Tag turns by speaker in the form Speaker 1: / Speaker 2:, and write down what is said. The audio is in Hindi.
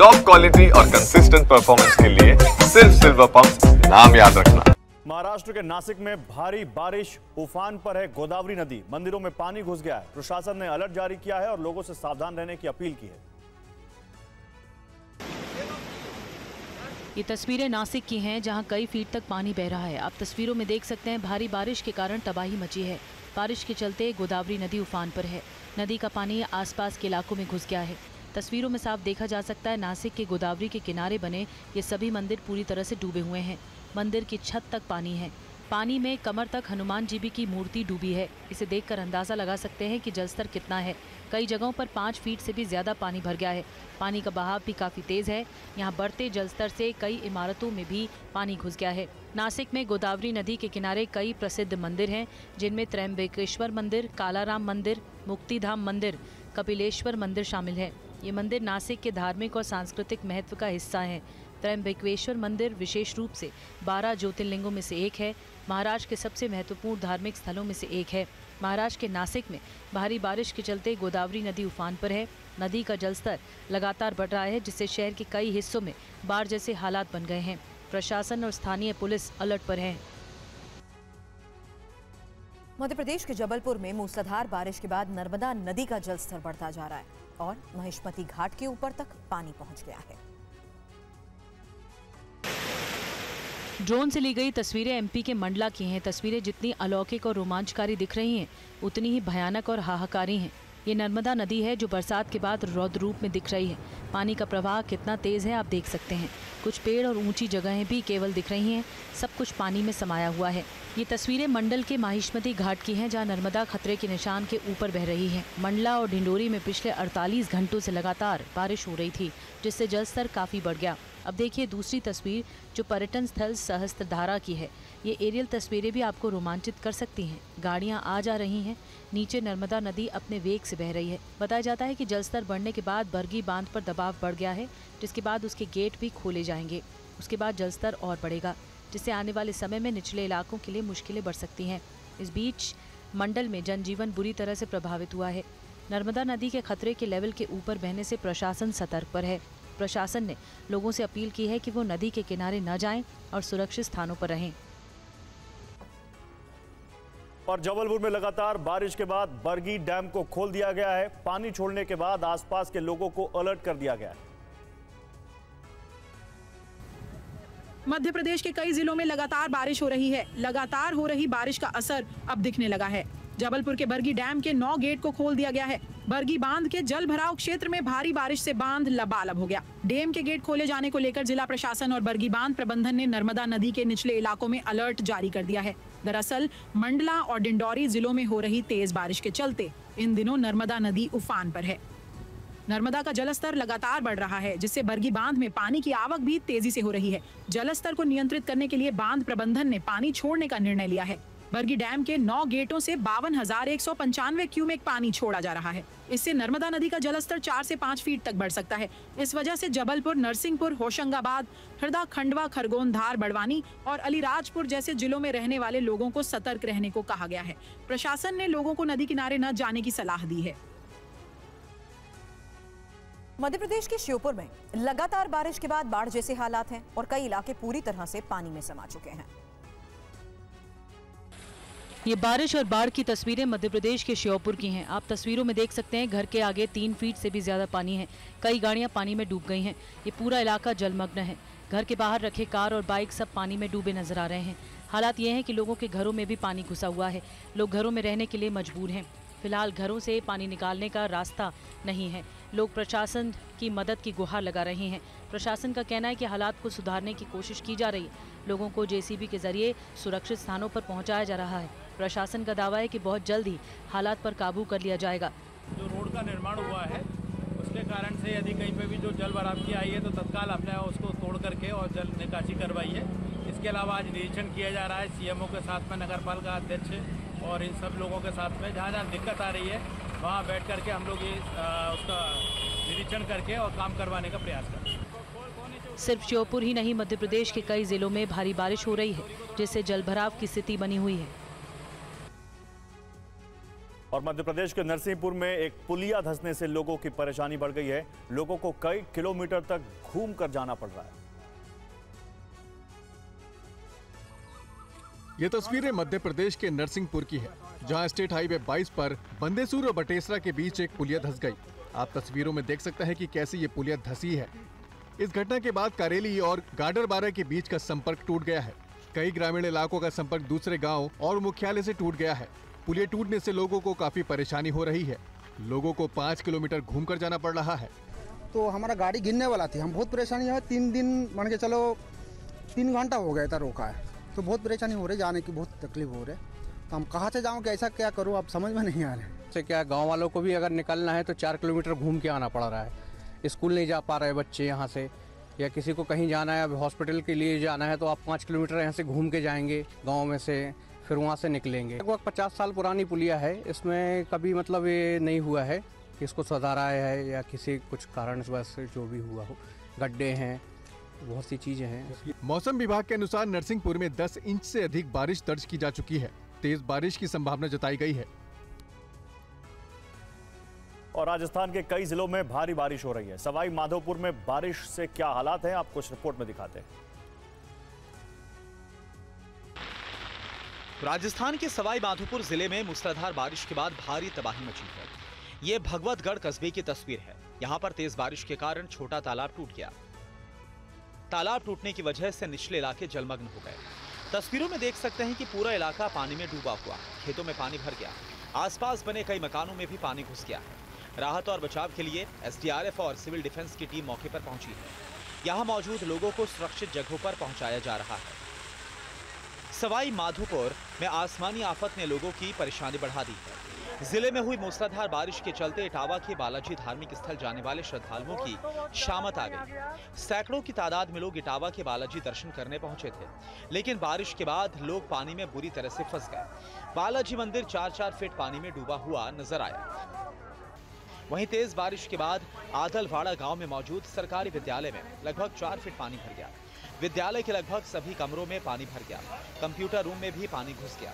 Speaker 1: टॉप क्वालिटी और कंसिस्टेंट परफॉर्मेंस के लिए सिर्फ सिल्वर पंप नाम याद रखना।
Speaker 2: महाराष्ट्र के नासिक में भारी बारिश, उफान पर है गोदावरी नदी। मंदिरों में पानी घुस गया है। प्रशासन ने अलर्ट जारी किया है और लोगों से सावधान रहने की अपील की है।
Speaker 3: ये तस्वीरें नासिक की हैं, जहां कई फीट तक पानी बह रहा है। आप तस्वीरों में देख सकते हैं भारी बारिश के कारण तबाही मची है। बारिश के चलते गोदावरी नदी उफान पर है। नदी का पानी आसपास के इलाकों में घुस गया है। तस्वीरों में साफ देखा जा सकता है नासिक के गोदावरी के किनारे बने ये सभी मंदिर पूरी तरह से डूबे हुए हैं। मंदिर की छत तक पानी है। पानी में कमर तक हनुमान जी की मूर्ति डूबी है। इसे देखकर अंदाजा लगा सकते हैं कि जलस्तर कितना है। कई जगहों पर 5 फीट से भी ज्यादा पानी भर गया है। पानी का बहाव भी काफी तेज है। यहाँ बढ़ते जलस्तर से कई इमारतों में भी पानी घुस गया है। नासिक में गोदावरी नदी के किनारे कई प्रसिद्ध मंदिर हैं, जिनमें त्र्यंबकेश्वर मंदिर, कालाराम मंदिर, मुक्तिधाम मंदिर, कपिलेश्वर मंदिर शामिल है। ये मंदिर नासिक के धार्मिक और सांस्कृतिक महत्व का हिस्सा है। त्र्यंबकेश्वर मंदिर विशेष रूप से 12 ज्योतिर्लिंगों में से एक है। महाराष्ट्र के सबसे महत्वपूर्ण धार्मिक स्थलों में से एक है। महाराष्ट्र के नासिक में भारी बारिश के चलते गोदावरी नदी उफान पर है। नदी का जलस्तर लगातार बढ़ रहा है, जिससे शहर के कई हिस्सों में बाढ़ जैसे हालात बन गए हैं। प्रशासन और स्थानीय पुलिस अलर्ट पर है।
Speaker 4: मध्य प्रदेश के जबलपुर में मूसलाधार बारिश के बाद नर्मदा नदी का जलस्तर बढ़ता जा रहा है और महिष्मती घाट के ऊपर तक पानी पहुंच गया है।
Speaker 3: ड्रोन से ली गई तस्वीरें एमपी के मंडला की हैं। तस्वीरें जितनी अलौकिक और रोमांचकारी दिख रही हैं, उतनी ही भयानक और हाहाकारी हैं। ये नर्मदा नदी है जो बरसात के बाद रौद्र रूप में दिख रही है। पानी का प्रवाह कितना तेज है आप देख सकते हैं। कुछ पेड़ और ऊंची जगहें भी केवल दिख रही हैं। सब कुछ पानी में समाया हुआ है। ये तस्वीरें मंडल के महिष्मती घाट की हैं, जहां नर्मदा खतरे के निशान के ऊपर बह रही है। मंडला और ढिंडोरी में पिछले 48 घंटों से लगातार बारिश हो रही थी, जिससे जलस्तर काफी बढ़ गया। अब देखिए दूसरी तस्वीर, जो पर्यटन स्थल सहस्त्रधारा की है। ये एरियल तस्वीरें भी आपको रोमांचित कर सकती हैं। गाड़ियां आ जा रही हैं। नीचे नर्मदा नदी अपने वेग से बह रही है। बताया जाता है कि जलस्तर बढ़ने के बाद बरगी बांध पर दबाव बढ़ गया है, जिसके बाद उसके गेट भी खोले जाएंगे। उसके बाद जलस्तर और बढ़ेगा, जिससे आने वाले समय में निचले इलाकों के लिए मुश्किलें बढ़ सकती हैं। इस बीच मंडल में जनजीवन बुरी तरह से प्रभावित हुआ है। नर्मदा नदी के खतरे के लेवल के ऊपर बहने से प्रशासन सतर्क पर है। प्रशासन ने लोगों से अपील की है कि वो नदी के किनारे न जाएं और सुरक्षित स्थानों पर रहें।
Speaker 2: और जबलपुर में लगातार बारिश के बाद बरगी डैम को खोल दिया गया है। पानी छोड़ने के बाद आसपास के लोगों को अलर्ट कर दिया गया है।
Speaker 5: मध्य प्रदेश के कई जिलों में लगातार बारिश हो रही है। लगातार हो रही बारिश का असर अब दिखने लगा है। जबलपुर के बरगी डैम के 9 गेट को खोल दिया गया है। बरगी बांध के जल भराव क्षेत्र में भारी बारिश से बांध लबालब हो गया। डैम के गेट खोले जाने को लेकर जिला प्रशासन और बरगी बांध प्रबंधन ने नर्मदा नदी के निचले इलाकों में अलर्ट जारी कर दिया है। दरअसल मंडला और डिंडौरी जिलों में हो रही तेज बारिश के चलते इन दिनों नर्मदा नदी उफान पर है। नर्मदा का जलस्तर लगातार बढ़ रहा है, जिससे बरगी बांध में पानी की आवक भी तेजी से हो रही है। जलस्तर को नियंत्रित करने के लिए बांध प्रबंधन ने पानी छोड़ने का निर्णय लिया है। बरगी डैम के 9 गेटों से 52,195 क्यूमेक पानी छोड़ा जा रहा है। इससे नर्मदा नदी का जलस्तर 4 से 5 फीट तक बढ़ सकता है। इस वजह से जबलपुर, नरसिंहपुर, होशंगाबाद, हरदा, खंडवा, खरगोन, धार, बड़वानी और अलीराजपुर जैसे जिलों में रहने वाले लोगों को सतर्क रहने को कहा गया है। प्रशासन ने लोगों को नदी किनारे न जाने की सलाह दी है।
Speaker 4: मध्य प्रदेश के श्योपुर में लगातार बारिश के बाद बाढ़ जैसे हालात हैं और कई इलाके पूरी तरह से पानी में समा चुके हैं।
Speaker 3: ये बारिश और बाढ़ की तस्वीरें मध्य प्रदेश के श्योपुर की हैं। आप तस्वीरों में देख सकते हैं घर के आगे 3 फीट से भी ज्यादा पानी है। कई गाड़ियां पानी में डूब गई हैं। ये पूरा इलाका जलमग्न है। घर के बाहर रखे कार और बाइक सब पानी में डूबे नजर आ रहे हैं। हालात ये हैं कि लोगों के घरों में भी पानी घुसा हुआ है। लोग घरों में रहने के लिए मजबूर हैं। फिलहाल घरों से पानी निकालने का रास्ता नहीं है। लोग प्रशासन की मदद की गुहार लगा रहे हैं। प्रशासन का कहना है कि हालात को सुधारने की कोशिश की जा रही है। लोगों को जेसीबी के जरिए सुरक्षित स्थानों पर पहुंचाया जा रहा है। प्रशासन का दावा है कि बहुत जल्द ही हालात पर काबू कर लिया जाएगा।
Speaker 6: जो रोड का निर्माण हुआ है उसके कारण से यदि कहीं पे भी जो जल भराव की आई है तो तत्काल आपने उसको तोड़ करके और जल निकासी करवाई है। इसके अलावा आज निरीक्षण किया जा रहा है सीएमओ के साथ में, नगर पालिका अध्यक्ष और इन सब लोगों के साथ में। जहाँ जहाँ दिक्कत आ रही है वहाँ बैठ करके हम लोग ये उसका निरीक्षण करके और काम करवाने का प्रयास करें।
Speaker 3: सिर्फ श्योपुर ही नहीं, मध्य प्रदेश के कई जिलों में भारी बारिश हो रही है, जिससे जलभराव की स्थिति बनी हुई है।
Speaker 2: और मध्य प्रदेश के नरसिंहपुर में एक पुलिया धंसने से लोगों की परेशानी बढ़ गई है। लोगों को कई किलोमीटर तक घूम कर जाना पड़ रहा है।
Speaker 7: ये तस्वीरें मध्य प्रदेश के नरसिंहपुर की है, जहां स्टेट हाईवे 22 पर बंदेसूर और बटेसरा के बीच एक पुलिया धंस गई। आप तस्वीरों में देख सकते हैं कि कैसे ये पुलिया धंसी है। इस घटना के बाद कारेली और गाडरबारा के बीच का संपर्क टूट गया है। कई ग्रामीण इलाकों का संपर्क दूसरे गांव और मुख्यालय से टूट गया है। पुलिया टूटने से लोगों को काफी परेशानी हो रही है। लोगों को 5 किलोमीटर घूमकर जाना पड़ रहा है।
Speaker 8: तो हमारा गाड़ी गिरने वाला थी, हम बहुत परेशानी है। 3 दिन मान के चलो 3 घंटा हो गया था रोका है, तो बहुत परेशानी हो रही, जाने की बहुत तकलीफ हो रही है। तो हम कहाँ से जाऊँ, कैसा क्या करूँ, आप समझ में नहीं आ रहे।
Speaker 9: से क्या गांव वालों को भी अगर निकलना है तो 4 किलोमीटर घूम के आना पड़ रहा है। स्कूल नहीं जा पा रहे बच्चे यहाँ से, या किसी को कहीं जाना है, अब हॉस्पिटल के लिए जाना है तो आप 5 किलोमीटर यहाँ से घूम के जाएंगे गाँव में से, फिर वहाँ से निकलेंगे। लगभग 50 साल पुरानी पुलिया है। इसमें कभी मतलब ये नहीं हुआ है कि इसको सुधारा है या किसी कुछ कारण से जो भी हुआ हो। गड्ढे हैं, बहुत सी चीजें हैं।
Speaker 7: मौसम विभाग के अनुसार नरसिंहपुर में 10 इंच से अधिक बारिश दर्ज की जा चुकी है। तेज बारिश की संभावना जताई गई है।
Speaker 2: और राजस्थान के कई जिलों में भारी बारिश हो रही है। सवाई माधोपुर में बारिश से क्या हालात हैं, आपको इस रिपोर्ट में दिखाते हैं।
Speaker 10: राजस्थान के सवाई माधोपुर जिले में मूसलाधार बारिश के बाद भारी तबाही मची है। ये भगवतगढ़ कस्बे की तस्वीर है। यहाँ पर तेज बारिश के कारण छोटा तालाब टूट गया। तालाब टूटने की वजह से निचले इलाके जलमग्न हो गए। तस्वीरों में देख सकते हैं कि पूरा इलाका पानी में डूबा हुआ, खेतों में पानी भर गया। आसपास बने कई मकानों में भी पानी घुस गया है। राहत और बचाव के लिए एसडीआरएफ और सिविल डिफेंस की टीम मौके पर पहुंची है। यहाँ मौजूद लोगों को सुरक्षित जगहों पर पहुंचाया जा रहा है। सवाई माधोपुर में आसमानी आफत ने लोगों की परेशानी बढ़ा दी है। जिले में हुई मूसलाधार बारिश के चलते इटावा के बालाजी धार्मिक स्थल जाने वाले श्रद्धालुओं की शामत आ गई। सैकड़ों की तादाद में लोग इटावा के बालाजी दर्शन करने पहुंचे थे, लेकिन बारिश के बाद लोग पानी में बुरी तरह से फंस गए। बालाजी मंदिर 4-4 फीट पानी में डूबा हुआ नजर आया। वहीं तेज बारिश के बाद आदलवाड़ा गांव में मौजूद सरकारी विद्यालय में लगभग 4 फीट पानी भर गया। विद्यालय के लगभग सभी कमरों में पानी भर गया। कंप्यूटर रूम में भी पानी घुस गया।